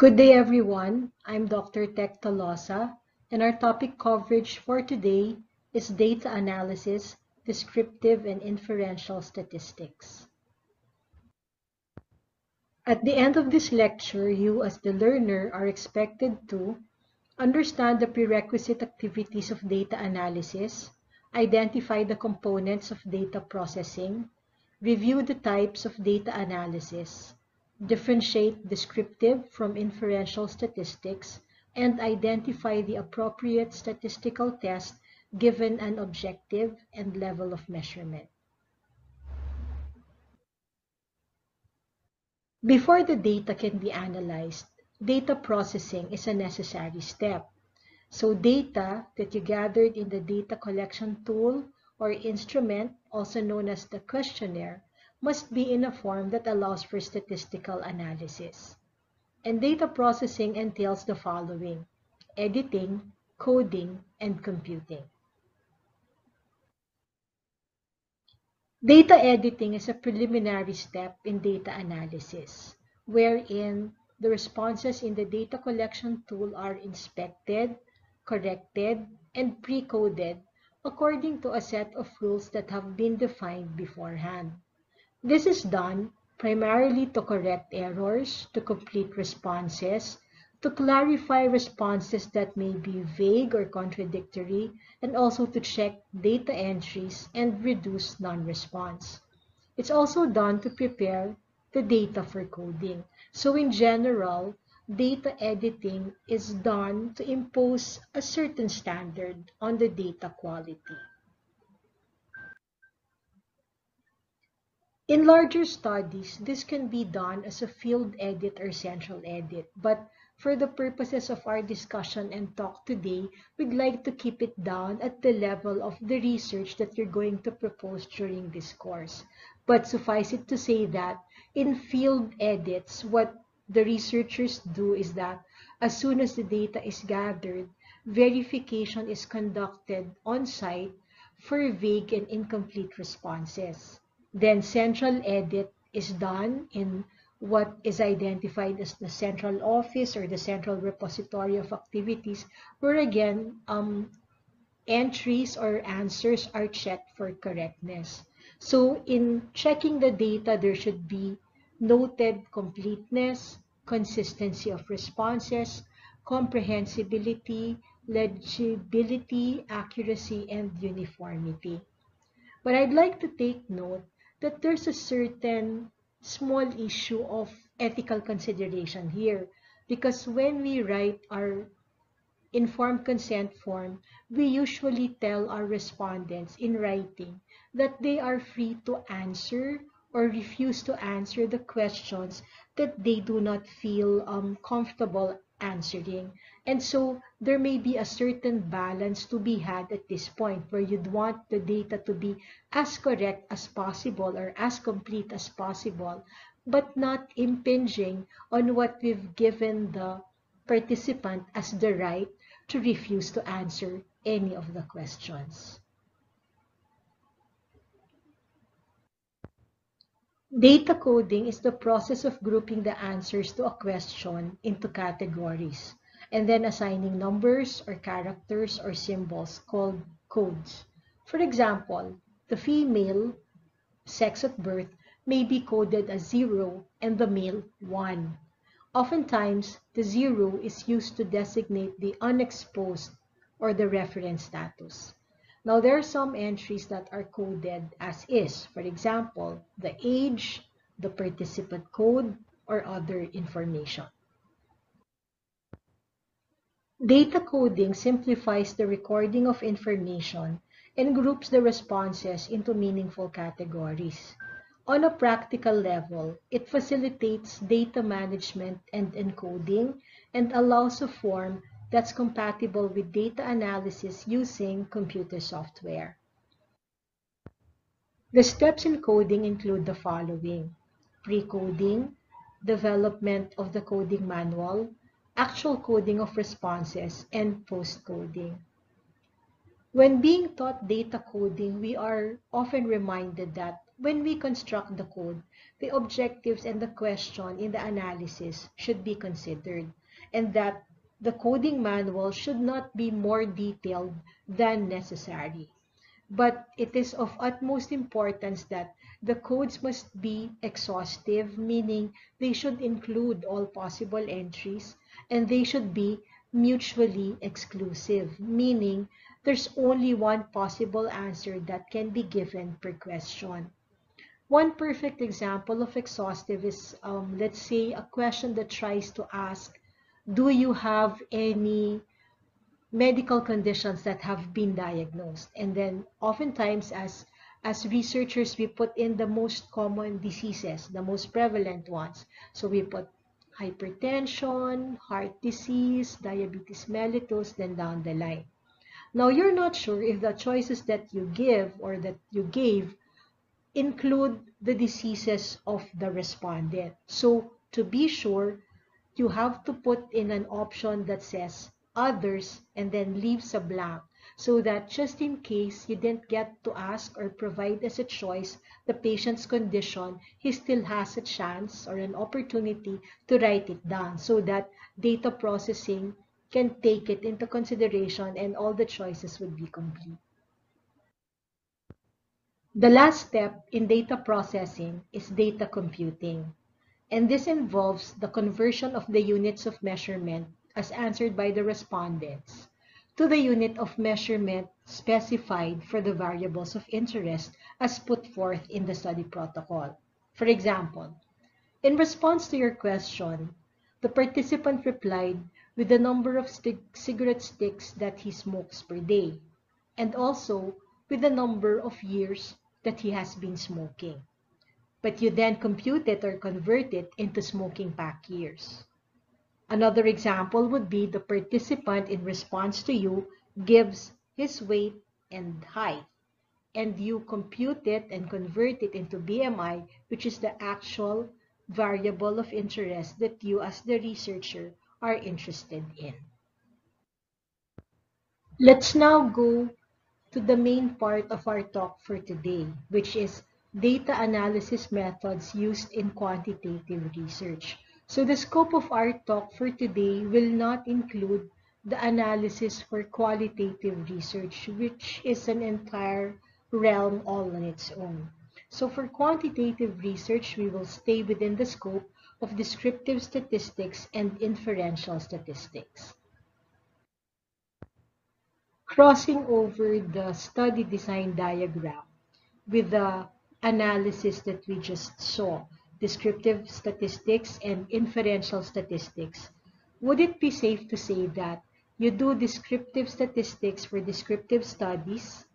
Good day, everyone. I'm Dr. Tech Tolosa, and our topic coverage for today is data analysis, descriptive and inferential statistics. At the end of this lecture, you as the learner are expected to understand the prerequisite activities of data analysis, identify the components of data processing, review the types of data analysis, differentiate descriptive from inferential statistics, and identify the appropriate statistical test given an objective and level of measurement. Before the data can be analyzed, data processing is a necessary step. So data that you gathered in the data collection tool or instrument, also known as the questionnaire, must be in a form that allows for statistical analysis. And data processing entails the following: editing, coding, and computing. Data editing is a preliminary step in data analysis, wherein the responses in the data collection tool are inspected, corrected, and pre-coded according to a set of rules that have been defined beforehand. This is done primarily to correct errors, to complete responses, to clarify responses that may be vague or contradictory, and also to check data entries and reduce non-response. It's also done to prepare the data for coding. So in general, data editing is done to impose a certain standard on the data quality. In larger studies, this can be done as a field edit or central edit, but for the purposes of our discussion and talk today, we'd like to keep it down at the level of the research that you're going to propose during this course. But suffice it to say that in field edits, what the researchers do is that as soon as the data is gathered, verification is conducted on site for vague and incomplete responses. Then central edit is done in what is identified as the central office or the central repository of activities, where again, entries or answers are checked for correctness. So in checking the data, there should be noted completeness, consistency of responses, comprehensibility, legibility, accuracy, and uniformity. But I'd like to take note that there's a certain small issue of ethical consideration here, because when we write our informed consent form, we usually tell our respondents in writing that they are free to answer or refuse to answer the questions that they do not feel comfortable answering. And so there may be a certain balance to be had at this point where you'd want the data to be as correct as possible or as complete as possible, but not impinging on what we've given the participant as the right to refuse to answer any of the questions. Data coding is the process of grouping the answers to a question into categories and then assigning numbers or characters or symbols called codes. For example, the female sex at birth may be coded as 0 and the male 1. Oftentimes, the 0 is used to designate the unexposed or the reference status. Now, there are some entries that are coded as is. For example, the age, the participant code, or other information. Data coding simplifies the recording of information and groups the responses into meaningful categories. On a practical level, it facilitates data management and encoding and allows a form that's compatible with data analysis using computer software. The steps in coding include the following: pre-coding, development of the coding manual, actual coding of responses, and post-coding. When being taught data coding, we are often reminded that When we construct the code, the objectives and the question in the analysis should be considered, and that the coding manual should not be more detailed than necessary. But it is of utmost importance that the codes must be exhaustive, meaning they should include all possible entries, and they should be mutually exclusive, meaning there's only one possible answer that can be given per question. One perfect example of exhaustive is, let's say, a question that tries to ask, do you have any medical conditions that have been diagnosed? And then oftentimes as researchers, we put in the most common diseases, the most prevalent ones. So we put hypertension, heart disease, diabetes mellitus, then down the line. Now you're not sure if the choices that you give or that you gave include the diseases of the respondent. So to be sure, you have to put in an option that says others and then leaves a blank, so that just in case you didn't get to ask or provide as a choice the patient's condition, he still has a chance or an opportunity to write it down so that data processing can take it into consideration and all the choices would be complete. The last step in data processing is data computing, and this involves the conversion of the units of measurement as answered by the respondents to the unit of measurement specified for the variables of interest as put forth in the study protocol. For example, in response to your question, the participant replied with the number of cigarette sticks that he smokes per day, and also with the number of years that he has been smoking. But you then compute it or convert it into smoking pack years. Another example would be the participant in response to you gives his weight and height, and you compute it and convert it into BMI, which is the actual variable of interest that you as the researcher are interested in. Let's now go to the main part of our talk for today, which is data analysis methods used in quantitative research. So the scope of our talk for today will not include the analysis for qualitative research, which is an entire realm all on its own. So for quantitative research, we will stay within the scope of descriptive statistics and inferential statistics. Crossing over the study design diagram with the analysis that we just saw, descriptive statistics and inferential statistics, would it be safe to say that you do descriptive statistics for descriptive studies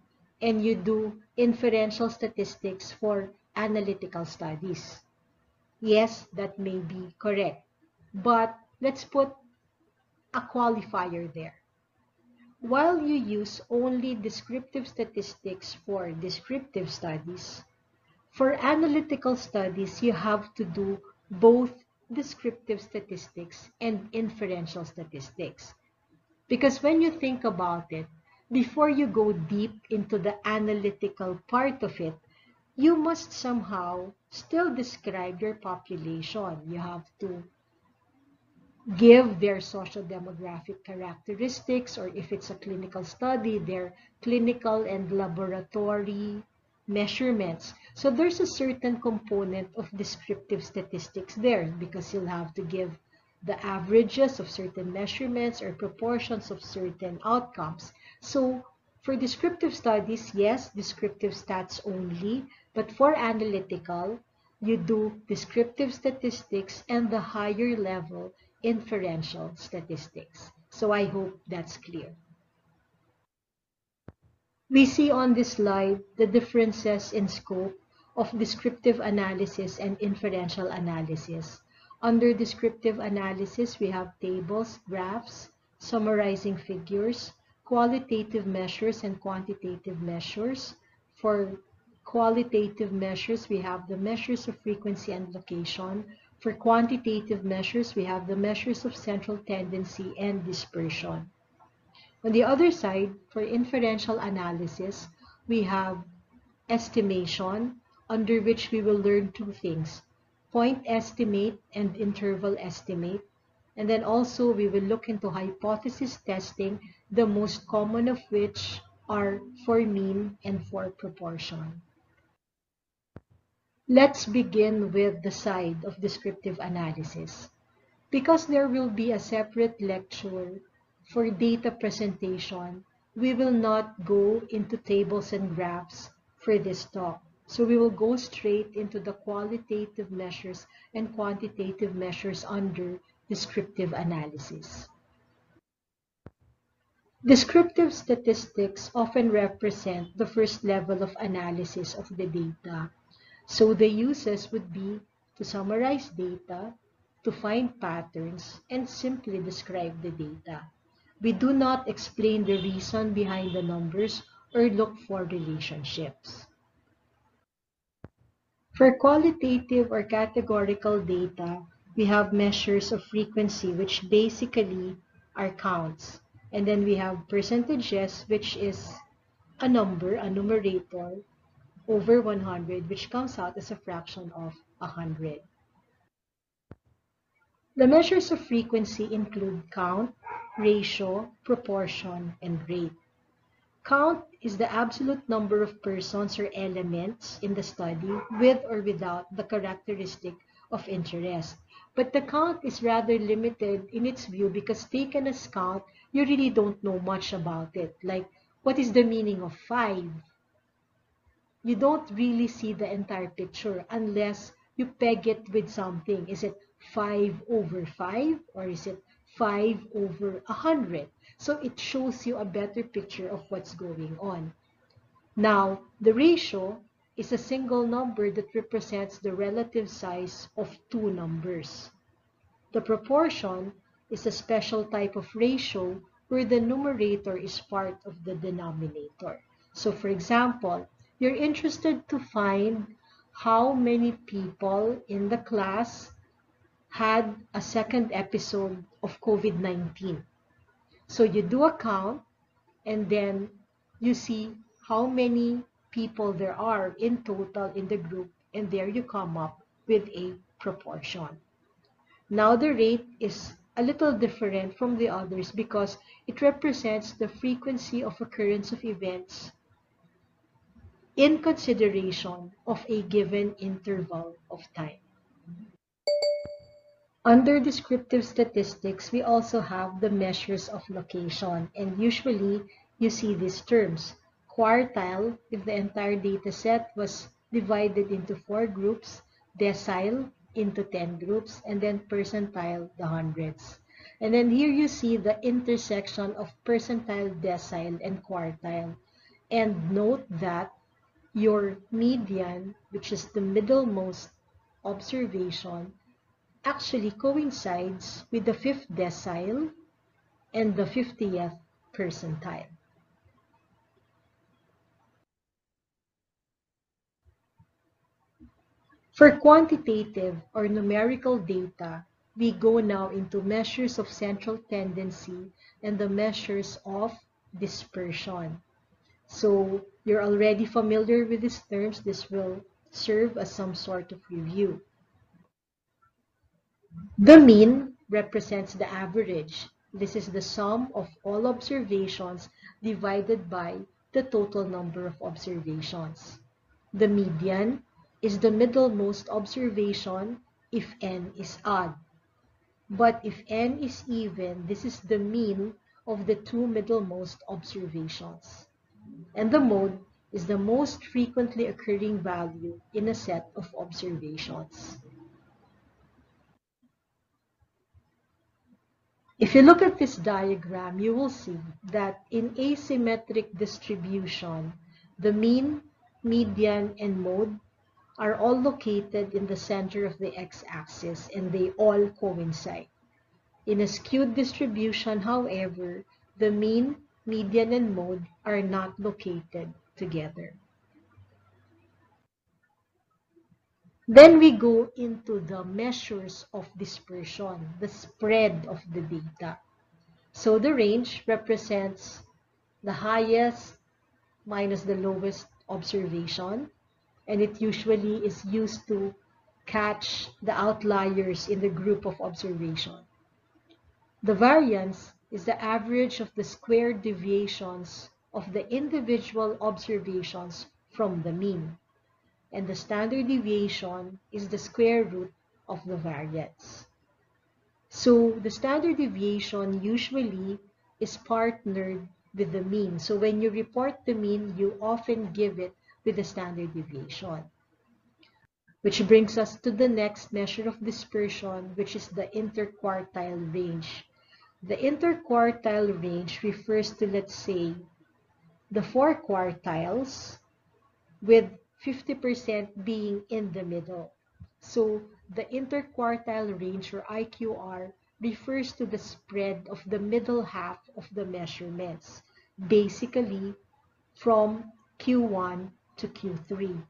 and you do inferential statistics for analytical studies? Yes, that may be correct. But let's put a qualifier there. While you use only descriptive statistics for descriptive studies, for analytical studies, you have to do both descriptive statistics and inferential statistics. Because when you think about it, before you go deep into the analytical part of it, you must somehow still describe your population. You have to give their social demographic characteristics, or if it's a clinical study, their clinical and laboratory measurements. So there's a certain component of descriptive statistics there because you'll have to give the averages of certain measurements or proportions of certain outcomes. So for descriptive studies, yes, descriptive stats only, but for analytical, you do descriptive statistics and the higher level inferential statistics. So I hope that's clear. We see on this slide the differences in scope of descriptive analysis and inferential analysis. Under descriptive analysis, we have tables, graphs, summarizing figures, qualitative measures and quantitative measures. For qualitative measures, we have the measures of frequency and location. For quantitative measures, we have the measures of central tendency and dispersion. On the other side, for inferential analysis, we have estimation, under which we will learn two things: point estimate and interval estimate. And then also we will look into hypothesis testing, the most common of which are for mean and for proportion. Let's begin with the side of descriptive analysis. Because there will be a separate lecture for data presentation, we will not go into tables and graphs for this talk. So we will go straight into the qualitative measures and quantitative measures under descriptive analysis. Descriptive statistics often represent the first level of analysis of the data. So the uses would be to summarize data, to find patterns, and simply describe the data. We do not explain the reason behind the numbers or look for relationships. For qualitative or categorical data, we have measures of frequency, which basically are counts. And then we have percentages, which is a number, a numerator, over 100, which comes out as a fraction of 100. The measures of frequency include count, ratio, proportion, and rate. Count is the absolute number of persons or elements in the study with or without the characteristic of interest. But the count is rather limited in its view because taken as count, you really don't know much about it. Like, what is the meaning of 5? You don't really see the entire picture unless you peg it with something. Is it 5 over 5 or is it 5 over 100? So it shows you a better picture of what's going on. Now, the ratio is a single number that represents the relative size of two numbers. The proportion is a special type of ratio where the numerator is part of the denominator. So for example, you're interested to find how many people in the class had a second episode of COVID-19. So you do a count and then you see how many people there are in total in the group, and there you come up with a proportion. Now the rate is a little different from the others because it represents the frequency of occurrence of events in consideration of a given interval of time. Under descriptive statistics, we also have the measures of location, and usually you see these terms. Quartile, if the entire data set was divided into 4 groups, decile into 10 groups, and then percentile, the hundreds. And then here you see the intersection of percentile, decile, and quartile. And note that your median, which is the middlemost observation, actually coincides with the 5th decile and the 50th percentile. For quantitative or numerical data, we go now into measures of central tendency and the measures of dispersion. So you're already familiar with these terms. This will serve as some sort of review. The mean represents the average. This is the sum of all observations divided by the total number of observations. The median is the middlemost observation if n is odd. But if n is even, this is the mean of the two middlemost observations. And the mode is the most frequently occurring value in a set of observations. If you look at this diagram, you will see that in asymmetric distribution, the mean, median, and mode are all located in the center of the x-axis and they all coincide. In a skewed distribution, however, the mean, median, and mode are not located together. Then we go into the measures of dispersion, the spread of the data. So the range represents the highest minus the lowest observation. and it usually is used to catch the outliers in the group of observation. The variance is the average of the squared deviations of the individual observations from the mean, and the standard deviation is the square root of the variance. So the standard deviation usually is partnered with the mean. So when you report the mean, you often give it with the standard deviation. Which brings us to the next measure of dispersion, which is the interquartile range. The interquartile range refers to, let's say, the 4 quartiles with 50% being in the middle. So the interquartile range, or IQR, refers to the spread of the middle half of the measurements, basically from Q1 to Q3.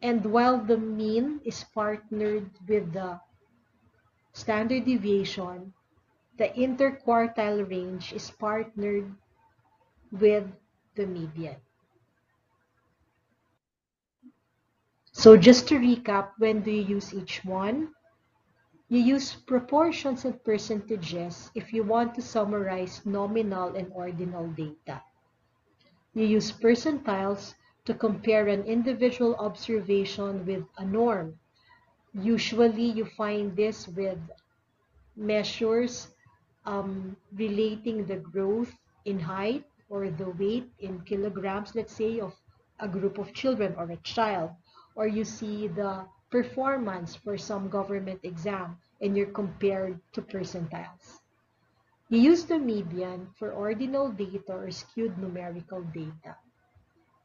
And while the mean is partnered with the standard deviation, the interquartile range is partnered with the median. So just to recap, when do you use each one? You use proportions and percentages if you want to summarize nominal and ordinal data. You use percentiles to compare an individual observation with a norm. Usually you find this with measures relating the growth in height or the weight in kilograms, let's say, of a group of children or a child. Or you see the performance for some government exam and you're compared to percentiles. You use the median for ordinal data or skewed numerical data.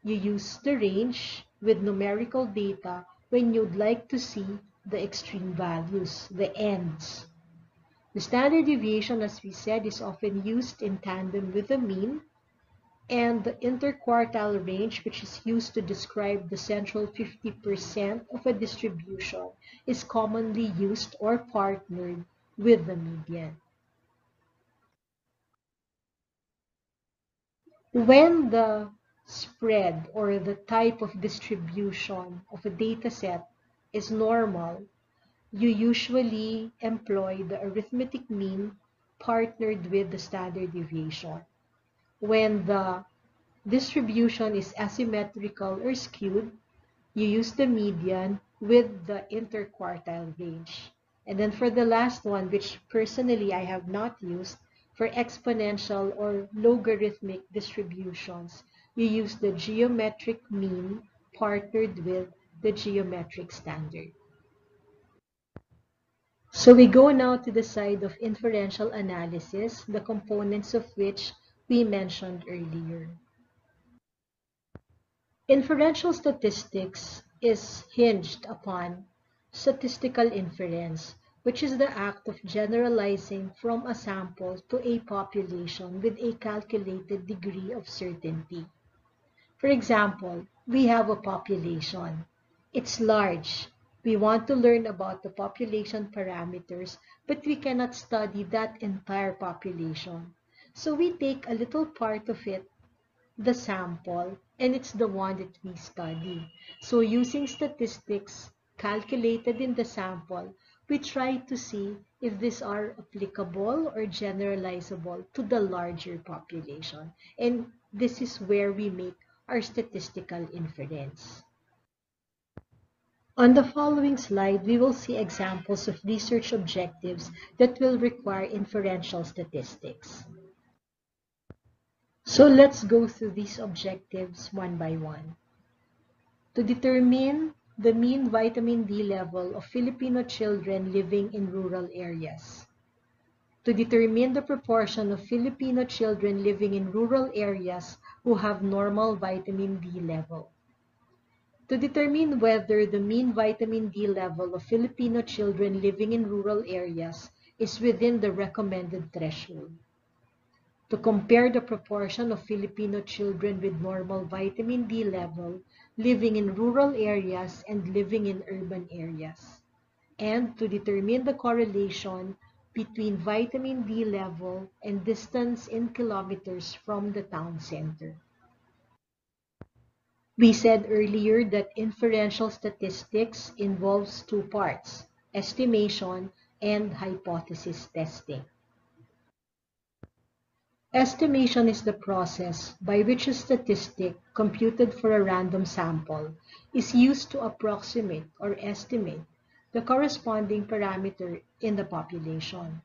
You use the range with numerical data when you'd like to see the extreme values, the ends. The standard deviation, as we said, is often used in tandem with the mean, and the interquartile range, which is used to describe the central 50% of a distribution, is commonly used or partnered with the median. When the spread or the type of distribution of a data set is normal, you usually employ the arithmetic mean partnered with the standard deviation. When the distribution is asymmetrical or skewed, you use the median with the interquartile range. And then for the last one, which personally I have not used, for exponential or logarithmic distributions, you use the geometric mean partnered with the geometric standard. So we go now to the side of inferential analysis, the components of which we mentioned earlier. Inferential statistics is hinged upon statistical inference, which is the act of generalizing from a sample to a population with a calculated degree of certainty. For example, we have a population. It's large. We want to learn about the population parameters, but we cannot study that entire population. So we take a little part of it, the sample, and it's the one that we study. So using statistics calculated in the sample, we try to see if these are applicable or generalizable to the larger population. And this is where we make our statistical inference. On the following slide, we will see examples of research objectives that will require inferential statistics. So let's go through these objectives one by one. To determine the mean vitamin D level of Filipino children living in rural areas. To determine the proportion of Filipino children living in rural areas who have normal vitamin D level. To determine whether the mean vitamin D level of Filipino children living in rural areas is within the recommended threshold. To compare the proportion of Filipino children with normal vitamin D level living in rural areas and living in urban areas. And to determine the correlation between vitamin D level and distance in kilometers from the town center. We said earlier that inferential statistics involves two parts, estimation and hypothesis testing. Estimation is the process by which a statistic computed for a random sample is used to approximate or estimate the corresponding parameter in the population.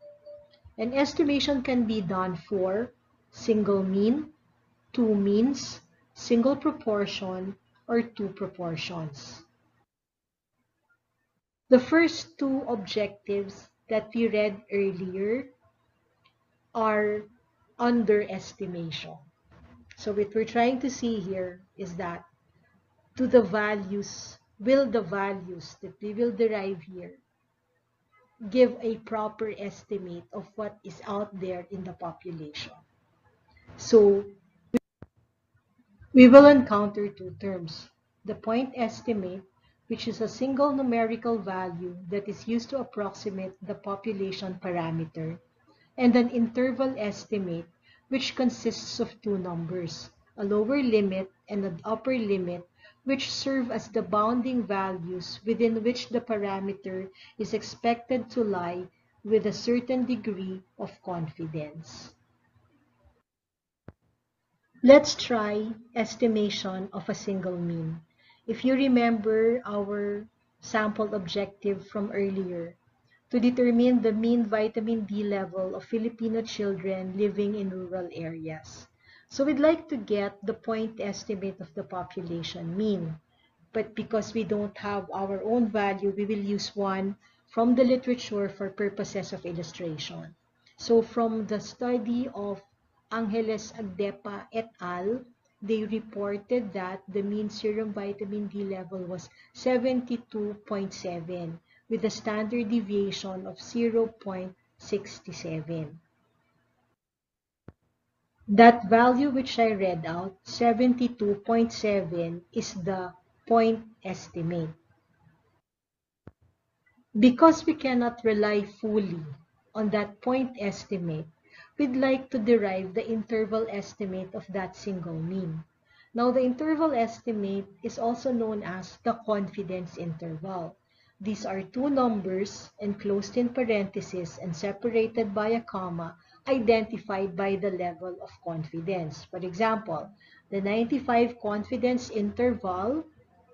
An estimation can be done for single mean, two means, single proportion, or two proportions. The first two objectives that we read earlier are underestimation. So what we're trying to see here is that will the values that we will derive here give a proper estimate of what is out there in the population? So we will encounter two terms. The point estimate, which is a single numerical value that is used to approximate the population parameter, and an interval estimate, which consists of two numbers, a lower limit and an upper limit, which serve as the bounding values within which the parameter is expected to lie with a certain degree of confidence. Let's try estimation of a single mean. If you remember our sample objective from earlier, to determine the mean vitamin D level of Filipino children living in rural areas. So we'd like to get the point estimate of the population mean. But because we don't have our own value, we will use one from the literature for purposes of illustration. So from the study of Angeles Agdepa et al., they reported that the mean serum vitamin D level was 72.7 with a standard deviation of 0.67. That value which I read out, 72.7, is the point estimate. Because we cannot rely fully on that point estimate, we'd like to derive the interval estimate of that single mean. Now, the interval estimate is also known as the confidence interval. These are two numbers enclosed in parentheses and separated by a comma, identified by the level of confidence. For example, the 95 confidence interval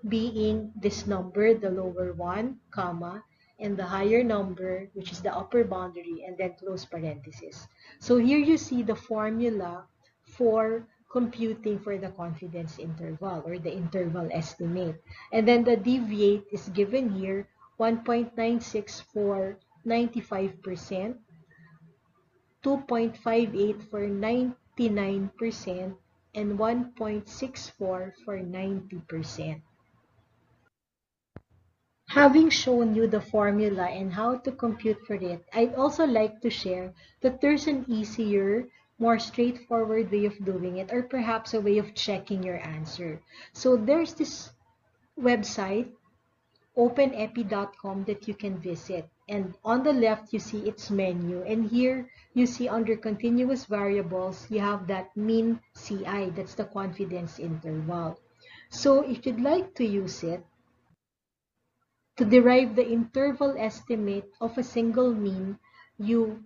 being this number, the lower one, comma, and the higher number, which is the upper boundary, and then close parenthesis. So here you see the formula for computing for the confidence interval or the interval estimate. And then the deviate is given here, 1.96 for 95%, 2.58 for 99%, and 1.64 for 90%. Having shown you the formula and how to compute for it, I'd also like to share that there's an easier, more straightforward way of doing it, or perhaps a way of checking your answer. So there's this website, openepi.com, that you can visit. And on the left, you see its menu. And here, you see under continuous variables, you have that mean CI. That's the confidence interval. So if you'd like to use it, to derive the interval estimate of a single mean, you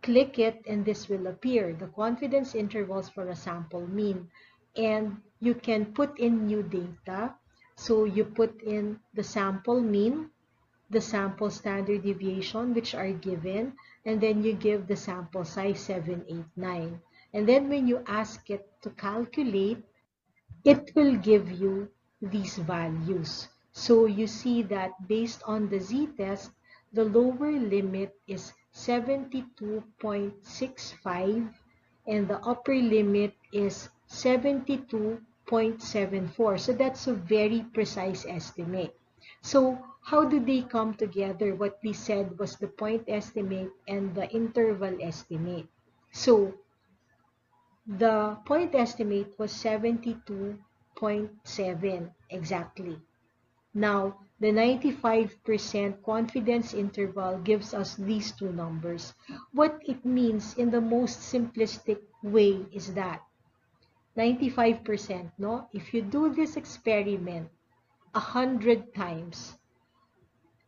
click it and this will appear, the confidence intervals for a sample mean. And you can put in new data. So you put in the sample mean, the sample standard deviation, which are given, and then you give the sample size 789. And then when you ask it to calculate, it will give you these values. So you see that based on the z-test, the lower limit is 72.65 and the upper limit is 72.74. So that's a very precise estimate. So how do they come together? What we said was the point estimate and the interval estimate. So the point estimate was 72.7 exactly. Now, the 95% confidence interval gives us these two numbers. What it means in the most simplistic way is that 95%, no? If you do this experiment 100 times,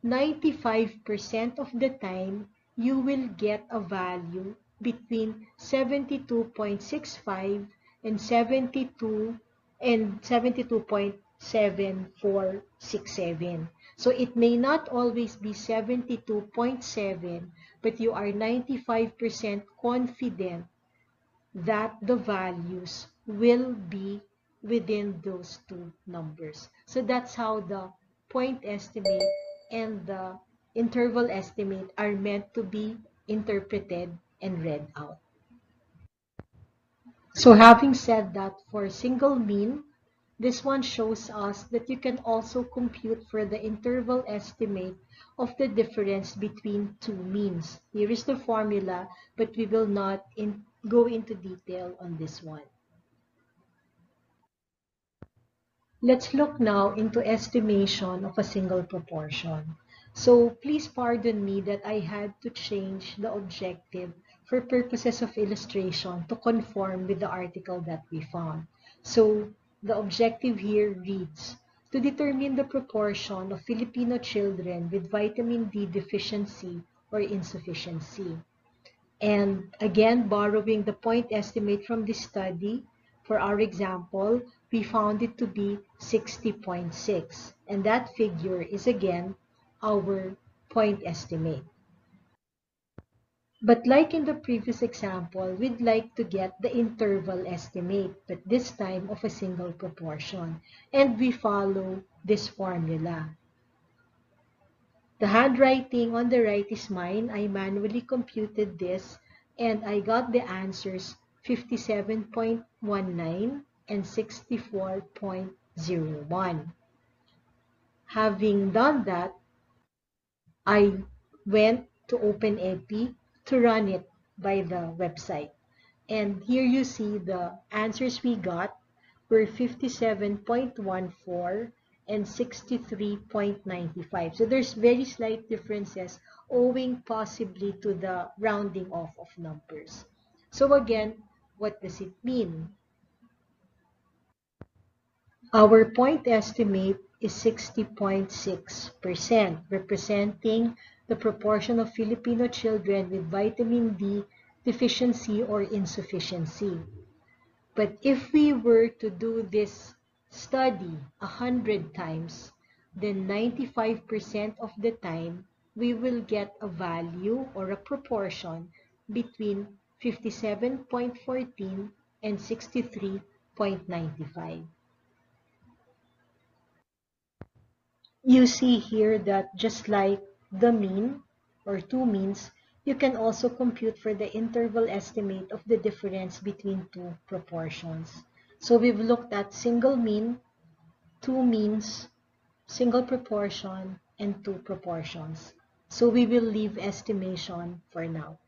95% of the time, you will get a value between 72.65 and 72.7467. So it may not always be 72.7, but you are 95% confident that the values will be within those two numbers. So that's how the point estimate and the interval estimate are meant to be interpreted and read out. So having said that, for single mean, this one shows us that you can also compute for the interval estimate of the difference between two means. Here is the formula, but we will not go into detail on this one. Let's look now into estimation of a single proportion. So please pardon me that I had to change the objective for purposes of illustration to conform with the article that we found. So the objective here reads, to determine the proportion of Filipino children with vitamin D deficiency or insufficiency. And again, borrowing the point estimate from this study, for our example, we found it to be 60.6. And that figure is again our point estimate. But like in the previous example, we'd like to get the interval estimate, but this time of a single proportion. And we follow this formula. The handwriting on the right is mine. I manually computed this and I got the answers 57.19 and 64.01. Having done that, I went to OpenEpi to run it by the website. And here you see the answers we got were 57.14 and 63.95. So there's very slight differences owing possibly to the rounding off of numbers. So again, what does it mean? Our point estimate is 60.6%, representing the proportion of Filipino children with vitamin D deficiency or insufficiency. But if we were to do this study 100 times, then 95% of the time, we will get a value or a proportion between 57.14 and 63.95. You see here that just like the mean or two means, you can also compute for the interval estimate of the difference between two proportions. So we've looked at single mean, two means, single proportion, and two proportions. So we will leave estimation for now.